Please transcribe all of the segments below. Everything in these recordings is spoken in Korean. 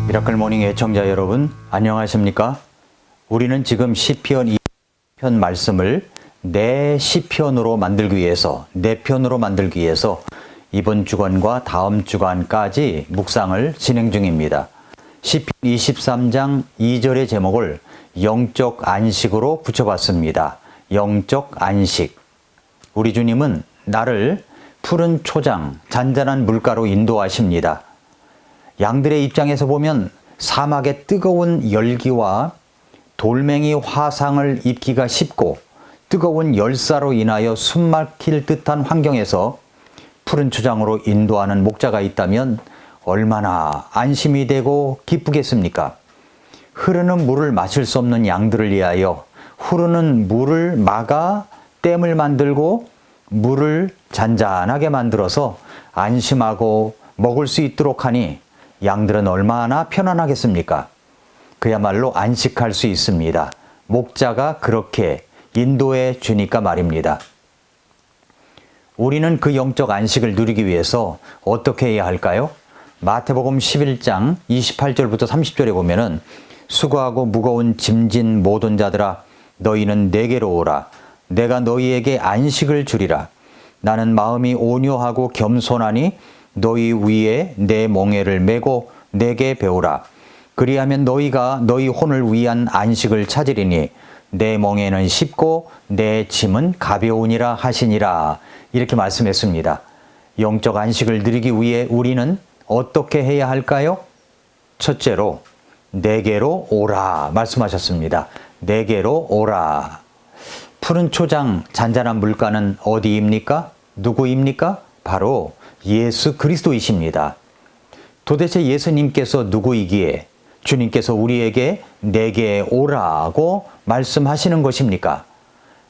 미라클 모닝 애청자 여러분, 안녕하십니까? 우리는 지금 시편 2편 말씀을 내 시편으로 만들기 위해서, 내 편으로 만들기 위해서 이번 주간과 다음 주간까지 묵상을 진행 중입니다. 시편 23장 2절의 제목을 영적 안식으로 붙여봤습니다. 영적 안식. 우리 주님은 나를 푸른 초장, 잔잔한 물가로 인도하십니다. 양들의 입장에서 보면 사막의 뜨거운 열기와 돌멩이 화상을 입기가 쉽고 뜨거운 열사로 인하여 숨막힐 듯한 환경에서 푸른 초장으로 인도하는 목자가 있다면 얼마나 안심이 되고 기쁘겠습니까? 흐르는 물을 마실 수 없는 양들을 위하여 흐르는 물을 막아 댐을 만들고 물을 잔잔하게 만들어서 안심하고 먹을 수 있도록 하니 양들은 얼마나 편안하겠습니까? 그야말로 안식할 수 있습니다. 목자가 그렇게 인도해 주니까 말입니다. 우리는 그 영적 안식을 누리기 위해서 어떻게 해야 할까요? 마태복음 11장 28절부터 30절에 보면은 수고하고 무거운 짐진 모든 자들아 너희는 내게로 오라. 내가 너희에게 안식을 주리라. 나는 마음이 온유하고 겸손하니 너희 위에 내 멍에를 메고 내게 배우라. 그리하면 너희가 너희 혼을 위한 안식을 찾으리니 내 멍에는 쉽고 내 짐은 가벼우니라 하시니라. 이렇게 말씀했습니다. 영적 안식을 누리기 위해 우리는 어떻게 해야 할까요? 첫째로 내게로 오라 말씀하셨습니다. 내게로 오라. 푸른 초장 잔잔한 물가는 어디입니까? 누구입니까? 바로 예수 그리스도이십니다. 도대체 예수님께서 누구이기에 주님께서 우리에게 내게 오라고 말씀하시는 것입니까?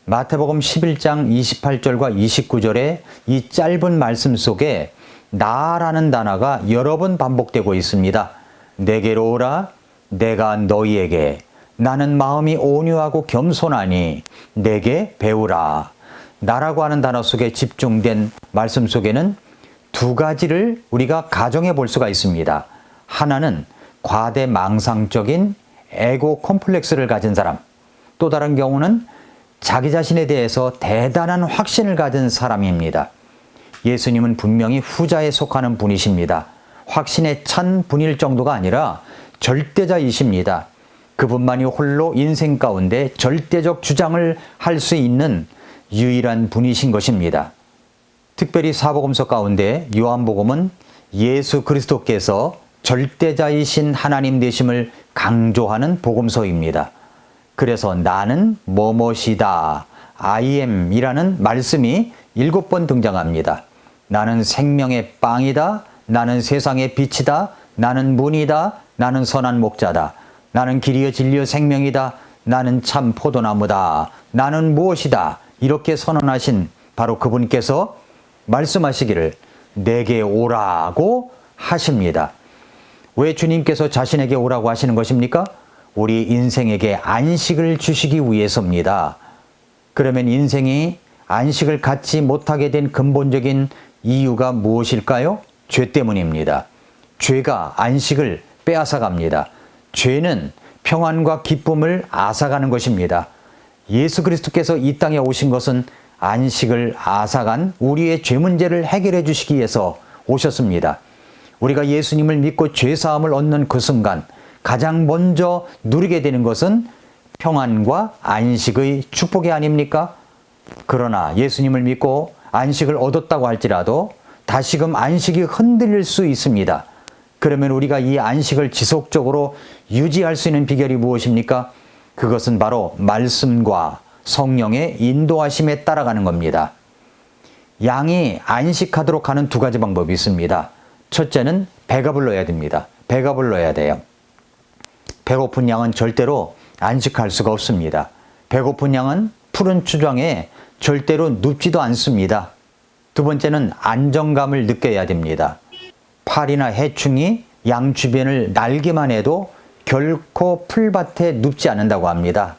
마태복음 11장 28절과 29절의 이 짧은 말씀 속에 나라는 단어가 여러 번 반복되고 있습니다. 내게로 오라. 내가 너희에게 나는 마음이 온유하고 겸손하니 내게 배우라. 나라고 하는 단어 속에 집중된 말씀 속에는 두 가지를 우리가 가정해 볼 수가 있습니다. 하나는 과대망상적인 에고 콤플렉스를 가진 사람, 또 다른 경우는 자기 자신에 대해서 대단한 확신을 가진 사람입니다. 예수님은 분명히 후자에 속하는 분이십니다. 확신에 찬 분일 정도가 아니라 절대자이십니다. 그분만이 홀로 인생 가운데 절대적 주장을 할 수 있는 유일한 분이신 것입니다. 특별히 사복음서 가운데 요한복음은 예수 그리스도께서 절대자이신 하나님 되심을 강조하는 복음서입니다. 그래서 나는 뭐뭐이다, I am 이라는 말씀이 7번 등장합니다. 나는 생명의 빵이다, 나는 세상의 빛이다, 나는 문이다, 나는 선한 목자다, 나는 길이요 진리요 생명이다, 나는 참 포도나무다, 나는 무엇이다. 이렇게 선언하신 바로 그분께서 말씀하시기를 내게 오라고 하십니다. 왜 주님께서 자신에게 오라고 하시는 것입니까? 우리 인생에게 안식을 주시기 위해서입니다. 그러면 인생이 안식을 갖지 못하게 된 근본적인 이유가 무엇일까요? 죄 때문입니다. 죄가 안식을 빼앗아갑니다. 죄는 평안과 기쁨을 앗아가는 것입니다. 예수 그리스도께서 이 땅에 오신 것은 안식을 앗아간 우리의 죄 문제를 해결해 주시기 위해서 오셨습니다. 우리가 예수님을 믿고 죄사함을 얻는 그 순간 가장 먼저 누리게 되는 것은 평안과 안식의 축복이 아닙니까? 그러나 예수님을 믿고 안식을 얻었다고 할지라도 다시금 안식이 흔들릴 수 있습니다. 그러면 우리가 이 안식을 지속적으로 유지할 수 있는 비결이 무엇입니까? 그것은 바로 말씀과 성령의 인도하심에 따라가는 겁니다. 양이 안식하도록 하는 두 가지 방법이 있습니다. 첫째는 배가 불러야 됩니다. 배가 불러야 돼요. 배고픈 양은 절대로 안식할 수가 없습니다. 배고픈 양은 푸른 초장에 절대로 눕지도 않습니다. 두 번째는 안정감을 느껴야 됩니다. 파리나 해충이 양 주변을 날기만 해도 결코 풀밭에 눕지 않는다고 합니다.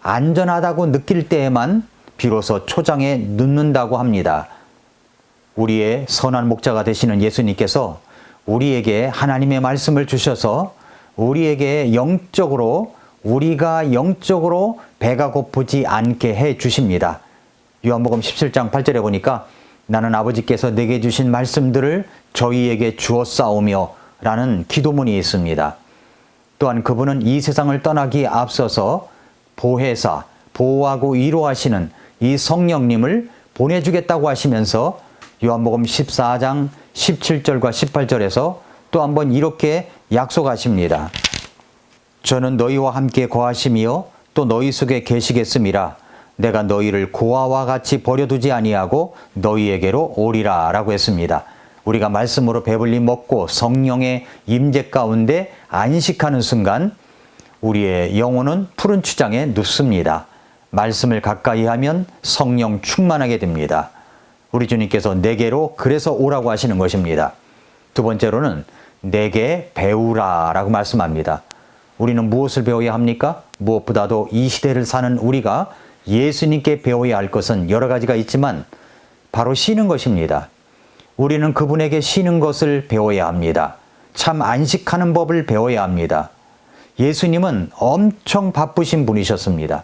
안전하다고 느낄 때에만 비로소 초장에 눕는다고 합니다. 우리의 선한 목자가 되시는 예수님께서 우리에게 하나님의 말씀을 주셔서 우리에게 우리가 영적으로 배가 고프지 않게 해 주십니다. 요한복음 17장 8절에 보니까 나는 아버지께서 내게 주신 말씀들을 저희에게 주었사오며 라는 기도문이 있습니다. 또한 그분은 이 세상을 떠나기에 앞서서 보혜사, 보호하고 위로하시는 이 성령님을 보내주겠다고 하시면서 요한복음 14장 17절과 18절에서 또 한번 이렇게 약속하십니다. 저는 너희와 함께 거하시며 또 너희 속에 계시겠음이라. 내가 너희를 고아와 같이 버려두지 아니하고 너희에게로 오리라 라고 했습니다. 우리가 말씀으로 배불리 먹고 성령의 임재 가운데 안식하는 순간 우리의 영혼은 푸른 추장에 눕습니다. 말씀을 가까이 하면 성령 충만하게 됩니다. 우리 주님께서 내게로 그래서 오라고 하시는 것입니다. 두 번째로는 내게 배우라 라고 말씀합니다. 우리는 무엇을 배워야 합니까? 무엇보다도 이 시대를 사는 우리가 예수님께 배워야 할 것은 여러 가지가 있지만 바로 쉬는 것입니다. 우리는 그분에게 쉬는 것을 배워야 합니다. 참 안식하는 법을 배워야 합니다. 예수님은 엄청 바쁘신 분이셨습니다.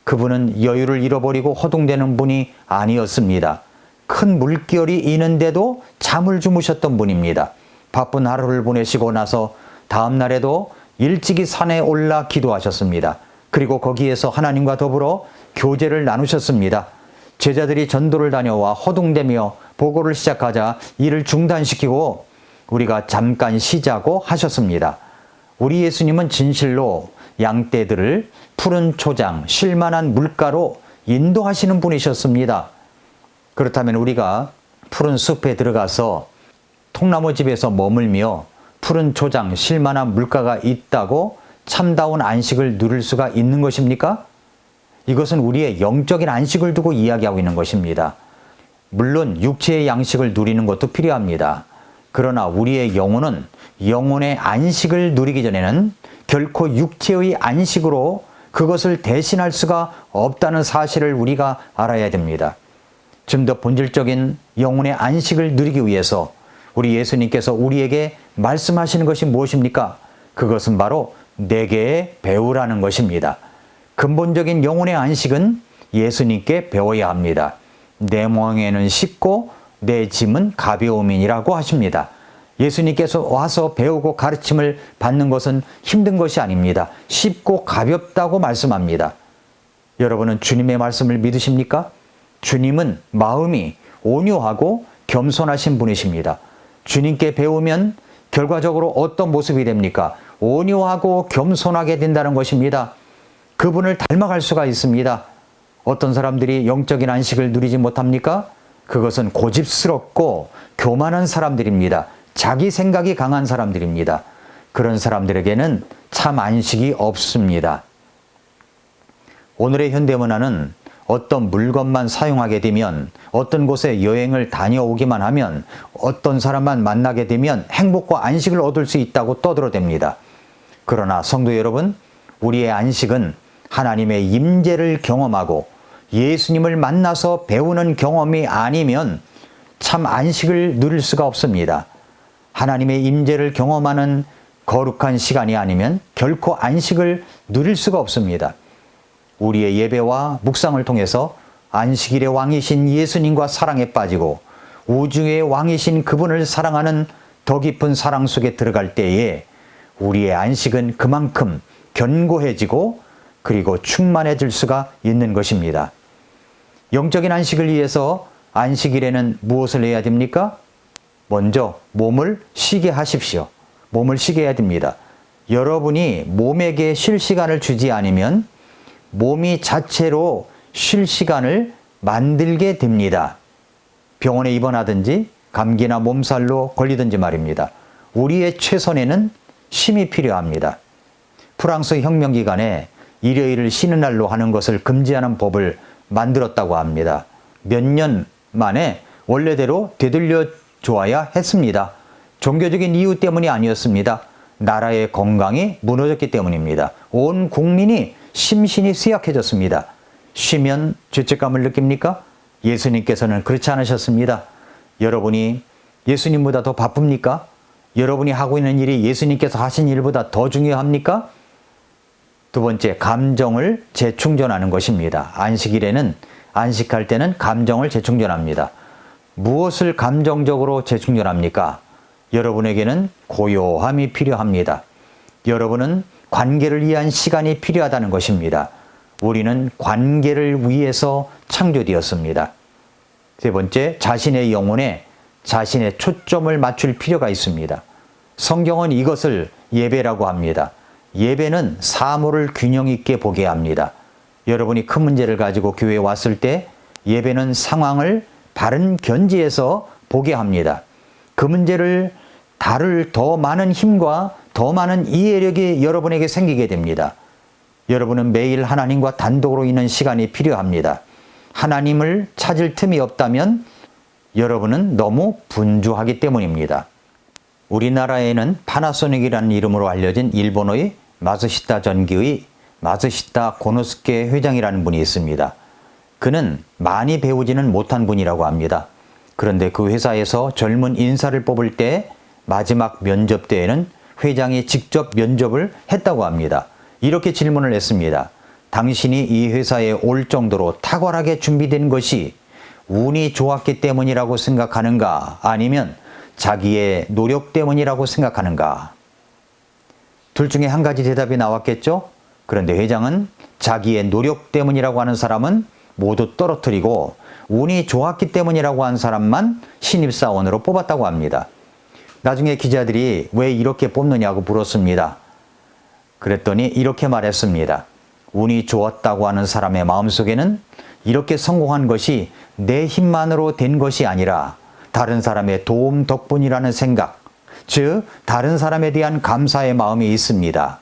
그분은 여유를 잃어버리고 허둥대는 분이 아니었습니다. 큰 물결이 있는데도 잠을 주무셨던 분입니다. 바쁜 하루를 보내시고 나서 다음 날에도 일찍이 산에 올라 기도하셨습니다. 그리고 거기에서 하나님과 더불어 교제를 나누셨습니다. 제자들이 전도를 다녀와 허둥대며 보고를 시작하자 일을 중단시키고 우리가 잠깐 쉬자고 하셨습니다. 우리 예수님은 진실로 양떼들을 푸른 초장, 쉴만한 물가로 인도하시는 분이셨습니다. 그렇다면 우리가 푸른 숲에 들어가서 통나무집에서 머물며 푸른 초장, 쉴만한 물가가 있다고 참다운 안식을 누릴 수가 있는 것입니까? 이것은 우리의 영적인 안식을 두고 이야기하고 있는 것입니다. 물론 육체의 양식을 누리는 것도 필요합니다. 그러나 우리의 영혼은 영혼의 안식을 누리기 전에는 결코 육체의 안식으로 그것을 대신할 수가 없다는 사실을 우리가 알아야 됩니다. 좀 더 본질적인 영혼의 안식을 누리기 위해서 우리 예수님께서 우리에게 말씀하시는 것이 무엇입니까? 그것은 바로 내게 배우라는 것입니다. 근본적인 영혼의 안식은 예수님께 배워야 합니다. 내 멍에는 쉽고 내 짐은 가벼움이라고 하십니다. 예수님께서 와서 배우고 가르침을 받는 것은 힘든 것이 아닙니다. 쉽고 가볍다고 말씀합니다. 여러분은 주님의 말씀을 믿으십니까? 주님은 마음이 온유하고 겸손하신 분이십니다. 주님께 배우면 결과적으로 어떤 모습이 됩니까? 온유하고 겸손하게 된다는 것입니다. 그분을 닮아갈 수가 있습니다. 어떤 사람들이 영적인 안식을 누리지 못합니까? 그것은 고집스럽고 교만한 사람들입니다. 자기 생각이 강한 사람들입니다. 그런 사람들에게는 참 안식이 없습니다. 오늘의 현대문화는 어떤 물건만 사용하게 되면, 어떤 곳에 여행을 다녀오기만 하면, 어떤 사람만 만나게 되면 행복과 안식을 얻을 수 있다고 떠들어댑니다. 그러나 성도 여러분, 우리의 안식은 하나님의 임재를 경험하고 예수님을 만나서 배우는 경험이 아니면 참 안식을 누릴 수가 없습니다. 하나님의 임재를 경험하는 거룩한 시간이 아니면 결코 안식을 누릴 수가 없습니다. 우리의 예배와 묵상을 통해서 안식일의 왕이신 예수님과 사랑에 빠지고 우주의 왕이신 그분을 사랑하는 더 깊은 사랑 속에 들어갈 때에 우리의 안식은 그만큼 견고해지고 그리고 충만해질 수가 있는 것입니다. 영적인 안식을 위해서 안식일에는 무엇을 해야 됩니까? 먼저 몸을 쉬게 하십시오. 몸을 쉬게 해야 됩니다. 여러분이 몸에게 쉴 시간을 주지 않으면 몸이 자체로 쉴 시간을 만들게 됩니다. 병원에 입원하든지 감기나 몸살로 걸리든지 말입니다. 우리의 최선에는 쉼이 필요합니다. 프랑스 혁명 기간에 일요일을 쉬는 날로 하는 것을 금지하는 법을 만들었다고 합니다. 몇 년 만에 원래대로 되돌려 줘야 했습니다. 종교적인 이유 때문이 아니었습니다. 나라의 건강이 무너졌기 때문입니다. 온 국민이 심신이 쇠약해졌습니다. 쉬면 죄책감을 느낍니까? 예수님께서는 그렇지 않으셨습니다. 여러분이 예수님보다 더 바쁩니까? 여러분이 하고 있는 일이 예수님께서 하신 일보다 더 중요합니까? 두 번째, 감정을 재충전하는 것입니다. 안식일에는 안식할 때는 감정을 재충전합니다. 무엇을 감정적으로 재충전합니까? 여러분에게는 고요함이 필요합니다. 여러분은 관계를 위한 시간이 필요하다는 것입니다. 우리는 관계를 위해서 창조되었습니다. 세 번째, 자신의 영혼에 자신의 초점을 맞출 필요가 있습니다. 성경은 이것을 예배라고 합니다. 예배는 사물을 균형 있게 보게 합니다. 여러분이 큰 문제를 가지고 교회에 왔을 때 예배는 상황을 바른 견지에서 보게 합니다. 그 문제를 다룰 더 많은 힘과 더 많은 이해력이 여러분에게 생기게 됩니다. 여러분은 매일 하나님과 단독으로 있는 시간이 필요합니다. 하나님을 찾을 틈이 없다면 여러분은 너무 분주하기 때문입니다. 우리나라에는 파나소닉이라는 이름으로 알려진 일본의 마츠시타 전기의 마츠시타 고노스케 회장이라는 분이 있습니다. 그는 많이 배우지는 못한 분이라고 합니다. 그런데 그 회사에서 젊은 인사를 뽑을 때 마지막 면접 때에는 회장이 직접 면접을 했다고 합니다. 이렇게 질문을 했습니다. 당신이 이 회사에 올 정도로 탁월하게 준비된 것이 운이 좋았기 때문이라고 생각하는가? 아니면 자기의 노력 때문이라고 생각하는가? 둘 중에 한 가지 대답이 나왔겠죠? 그런데 회장은 자기의 노력 때문이라고 하는 사람은 모두 떨어뜨리고 운이 좋았기 때문이라고 한 사람만 신입사원으로 뽑았다고 합니다. 나중에 기자들이 왜 이렇게 뽑느냐고 물었습니다. 그랬더니 이렇게 말했습니다. 운이 좋았다고 하는 사람의 마음속에는 이렇게 성공한 것이 내 힘만으로 된 것이 아니라 다른 사람의 도움 덕분이라는 생각, 즉 다른 사람에 대한 감사의 마음이 있습니다.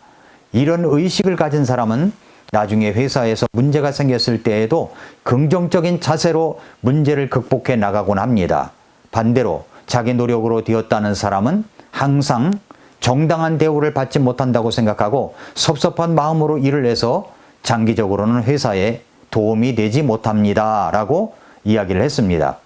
이런 의식을 가진 사람은 나중에 회사에서 문제가 생겼을 때에도 긍정적인 자세로 문제를 극복해 나가곤 합니다. 반대로 자기 노력으로 되었다는 사람은 항상 정당한 대우를 받지 못한다고 생각하고 섭섭한 마음으로 일을 해서 장기적으로는 회사에 도움이 되지 못합니다. 라고 이야기를 했습니다.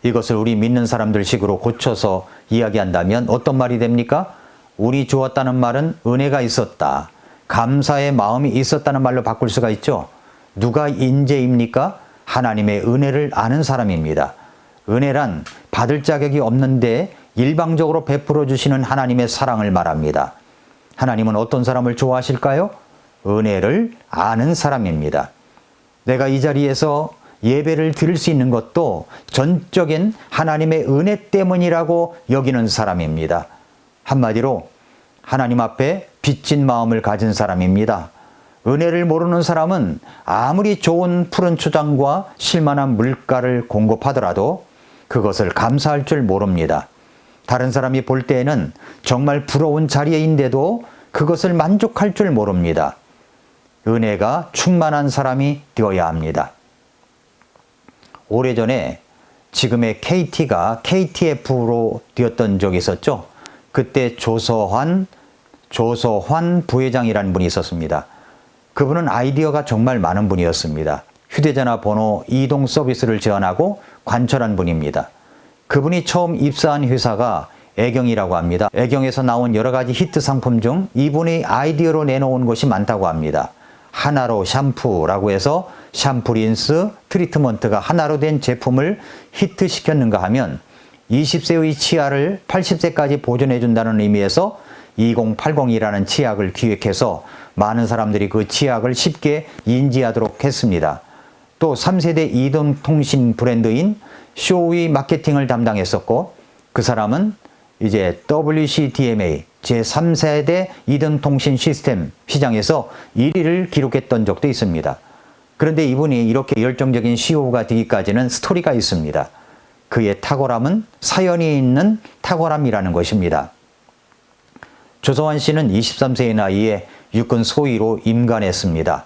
이것을 우리 믿는 사람들 식으로 고쳐서 이야기한다면 어떤 말이 됩니까? 운이 좋았다는 말은 은혜가 있었다. 감사의 마음이 있었다는 말로 바꿀 수가 있죠. 누가 인재입니까? 하나님의 은혜를 아는 사람입니다. 은혜란 받을 자격이 없는데 일방적으로 베풀어 주시는 하나님의 사랑을 말합니다. 하나님은 어떤 사람을 좋아하실까요? 은혜를 아는 사람입니다. 내가 이 자리에서 예배를 드릴 수 있는 것도 전적인 하나님의 은혜 때문이라고 여기는 사람입니다. 한마디로 하나님 앞에 빚진 마음을 가진 사람입니다. 은혜를 모르는 사람은 아무리 좋은 푸른 초장과 실만한 물가를 공급하더라도 그것을 감사할 줄 모릅니다. 다른 사람이 볼 때에는 정말 부러운 자리인데도 그것을 만족할 줄 모릅니다. 은혜가 충만한 사람이 되어야 합니다. 오래전에 지금의 KT가 KTF로 되었던 적이 있었죠. 그때 조서환 부회장이라는 분이 있었습니다. 그분은 아이디어가 정말 많은 분이었습니다. 휴대전화 번호 이동 서비스를 제안하고 관철한 분입니다. 그분이 처음 입사한 회사가 애경이라고 합니다. 애경에서 나온 여러 가지 히트 상품 중 이분의 아이디어로 내놓은 것이 많다고 합니다. 하나로 샴푸라고 해서 샴푸, 린스, 트리트먼트가 하나로 된 제품을 히트시켰는가 하면 20세의 치아를 80세까지 보존해 준다는 의미에서 2080이라는 치약을 기획해서 많은 사람들이 그 치약을 쉽게 인지하도록 했습니다. 또 3세대 이동통신 브랜드인 쇼의 마케팅을 담당했었고 그 사람은 이제 WCDMA 제3세대 이동통신 시스템 시장에서 1위를 기록했던 적도 있습니다. 그런데 이분이 이렇게 열정적인 CEO가 되기까지는 스토리가 있습니다. 그의 탁월함은 사연이 있는 탁월함이라는 것입니다. 조서환 씨는 23세의 나이에 육군 소위로 임관했습니다.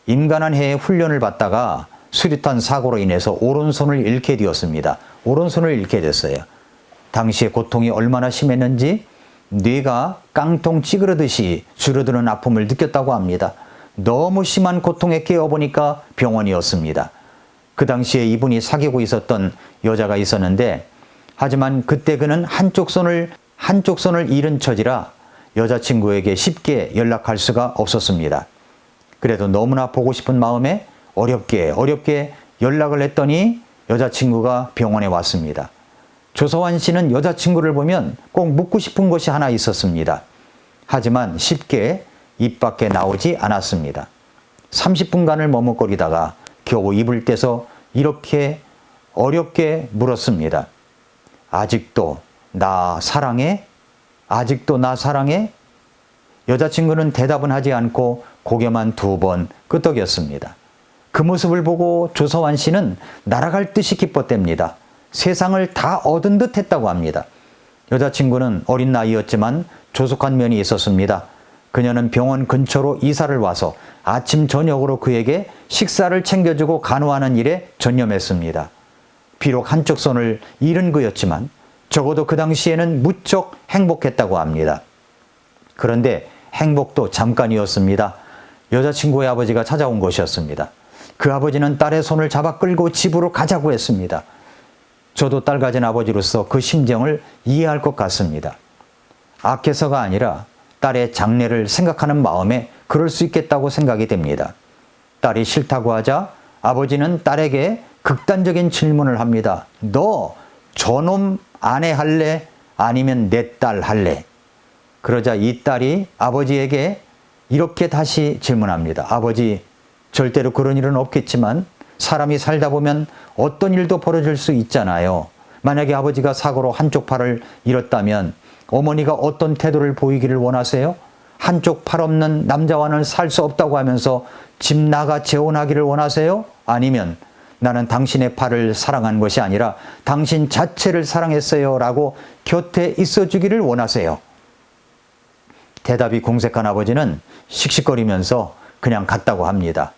임관한 해에 훈련을 받다가 수류탄 사고로 인해서 오른손을 잃게 되었습니다. 오른손을 잃게 됐어요. 당시에 고통이 얼마나 심했는지 뇌가 깡통 찌그러듯이 줄어드는 아픔을 느꼈다고 합니다. 너무 심한 고통에 깨어보니까 병원이었습니다. 그 당시에 이분이 사귀고 있었던 여자가 있었는데 하지만 그때 그는 한쪽 손을 잃은 처지라 여자친구에게 쉽게 연락할 수가 없었습니다. 그래도 너무나 보고 싶은 마음에 어렵게 연락을 했더니 여자친구가 병원에 왔습니다. 조서환 씨는 여자친구를 보면 꼭 묻고 싶은 것이 하나 있었습니다. 하지만 쉽게 입 밖에 나오지 않았습니다. 30분간을 머뭇거리다가 겨우 입을 떼서 이렇게 어렵게 물었습니다. 아직도 나 사랑해? 아직도 나 사랑해? 여자친구는 대답은 하지 않고 고개만 2번 끄덕였습니다. 그 모습을 보고 조서환 씨는 날아갈 듯이 기뻤답니다. 세상을 다 얻은 듯 했다고 합니다. 여자친구는 어린 나이였지만 조숙한 면이 있었습니다. 그녀는 병원 근처로 이사를 와서 아침 저녁으로 그에게 식사를 챙겨주고 간호하는 일에 전념했습니다. 비록 한쪽 손을 잃은 그였지만 적어도 그 당시에는 무척 행복했다고 합니다. 그런데 행복도 잠깐이었습니다. 여자친구의 아버지가 찾아온 것이었습니다. 그 아버지는 딸의 손을 잡아 끌고 집으로 가자고 했습니다. 저도 딸 가진 아버지로서 그 심정을 이해할 것 같습니다. 악해서가 아니라 딸의 장래를 생각하는 마음에 그럴 수 있겠다고 생각이 됩니다. 딸이 싫다고 하자 아버지는 딸에게 극단적인 질문을 합니다. 너 저놈 아내 할래? 아니면 내 딸 할래? 그러자 이 딸이 아버지에게 이렇게 다시 질문합니다. 아버지, 절대로 그런 일은 없겠지만 사람이 살다 보면 어떤 일도 벌어질 수 있잖아요. 만약에 아버지가 사고로 한쪽 팔을 잃었다면 어머니가 어떤 태도를 보이기를 원하세요? 한쪽 팔 없는 남자와는 살 수 없다고 하면서 집 나가 재혼하기를 원하세요? 아니면 나는 당신의 팔을 사랑한 것이 아니라 당신 자체를 사랑했어요 라고 곁에 있어주기를 원하세요? 대답이 궁색한 아버지는 씩씩거리면서 그냥 갔다고 합니다.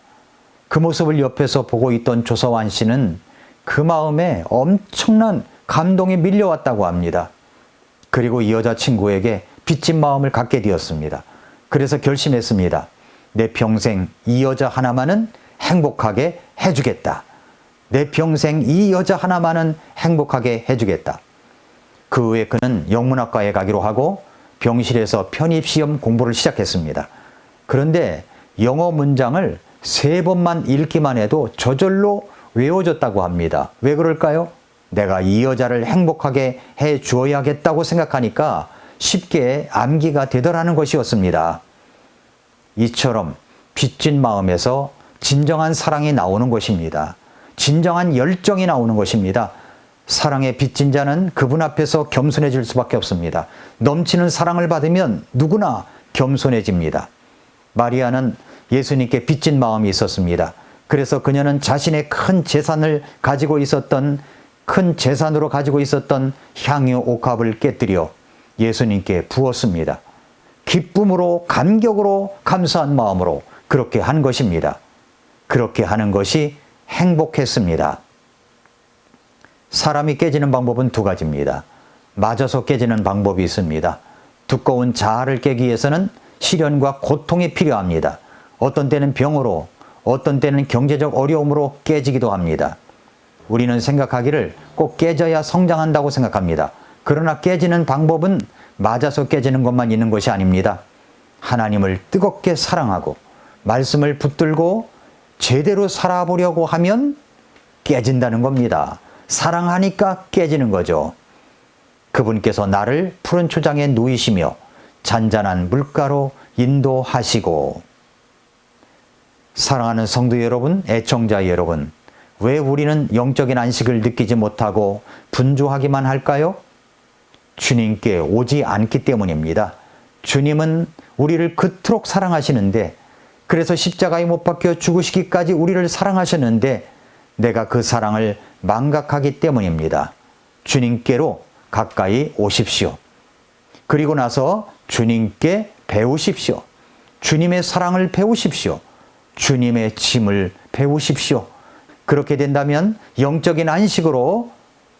그 모습을 옆에서 보고 있던 조서환 씨는 그 마음에 엄청난 감동이 밀려왔다고 합니다. 그리고 이 여자친구에게 빚진 마음을 갖게 되었습니다. 그래서 결심했습니다. 내 평생 이 여자 하나만은 행복하게 해주겠다. 내 평생 이 여자 하나만은 행복하게 해주겠다. 그 후에 그는 영문학과에 가기로 하고 병실에서 편입시험 공부를 시작했습니다. 그런데 영어 문장을 3번만 읽기만 해도 저절로 외워졌다고 합니다. 왜 그럴까요? 내가 이 여자를 행복하게 해 주어야겠다고 생각하니까 쉽게 암기가 되더라는 것이었습니다. 이처럼 빚진 마음에서 진정한 사랑이 나오는 것입니다. 진정한 열정이 나오는 것입니다. 사랑에 빚진 자는 그분 앞에서 겸손해질 수밖에 없습니다. 넘치는 사랑을 받으면 누구나 겸손해집니다. 마리아는 예수님께 빚진 마음이 있었습니다. 그래서 그녀는 자신의 큰 재산으로 가지고 있었던 향유 옥합을 깨뜨려 예수님께 부었습니다. 기쁨으로 감격으로 감사한 마음으로 그렇게 한 것입니다. 그렇게 하는 것이 행복했습니다. 사람이 깨지는 방법은 2가지입니다. 맞아서 깨지는 방법이 있습니다. 두꺼운 자아를 깨기 위해서는 시련과 고통이 필요합니다. 어떤 때는 병으로, 어떤 때는 경제적 어려움으로 깨지기도 합니다. 우리는 생각하기를 꼭 깨져야 성장한다고 생각합니다. 그러나 깨지는 방법은 맞아서 깨지는 것만 있는 것이 아닙니다. 하나님을 뜨겁게 사랑하고 말씀을 붙들고 제대로 살아보려고 하면 깨진다는 겁니다. 사랑하니까 깨지는 거죠. 그분께서 나를 푸른 초장에 누이시며 잔잔한 물가로 인도하시고. 사랑하는 성도 여러분, 애청자 여러분, 왜 우리는 영적인 안식을 느끼지 못하고 분주하기만 할까요? 주님께 오지 않기 때문입니다. 주님은 우리를 그토록 사랑하시는데, 그래서 십자가에 못 박혀 죽으시기까지 우리를 사랑하셨는데 내가 그 사랑을 망각하기 때문입니다. 주님께로 가까이 오십시오. 그리고 나서 주님께 배우십시오. 주님의 사랑을 배우십시오. 주님의 짐을 배우십시오. 그렇게 된다면 영적인 안식으로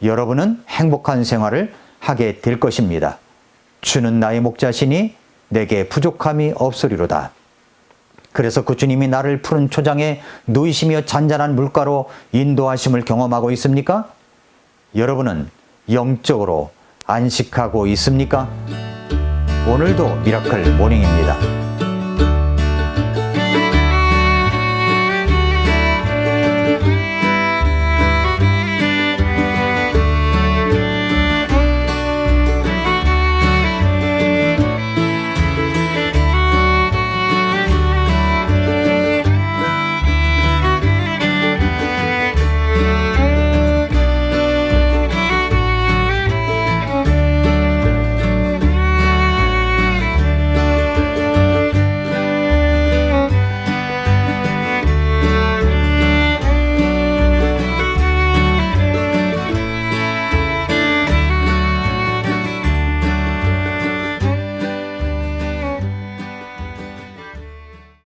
여러분은 행복한 생활을 하게 될 것입니다. 주는 나의 목자시니 내게 부족함이 없으리로다. 그래서 그 주님이 나를 푸른 초장에 누이시며 잔잔한 물가로 인도하심을 경험하고 있습니까? 여러분은 영적으로 안식하고 있습니까? 오늘도 미라클 모닝입니다.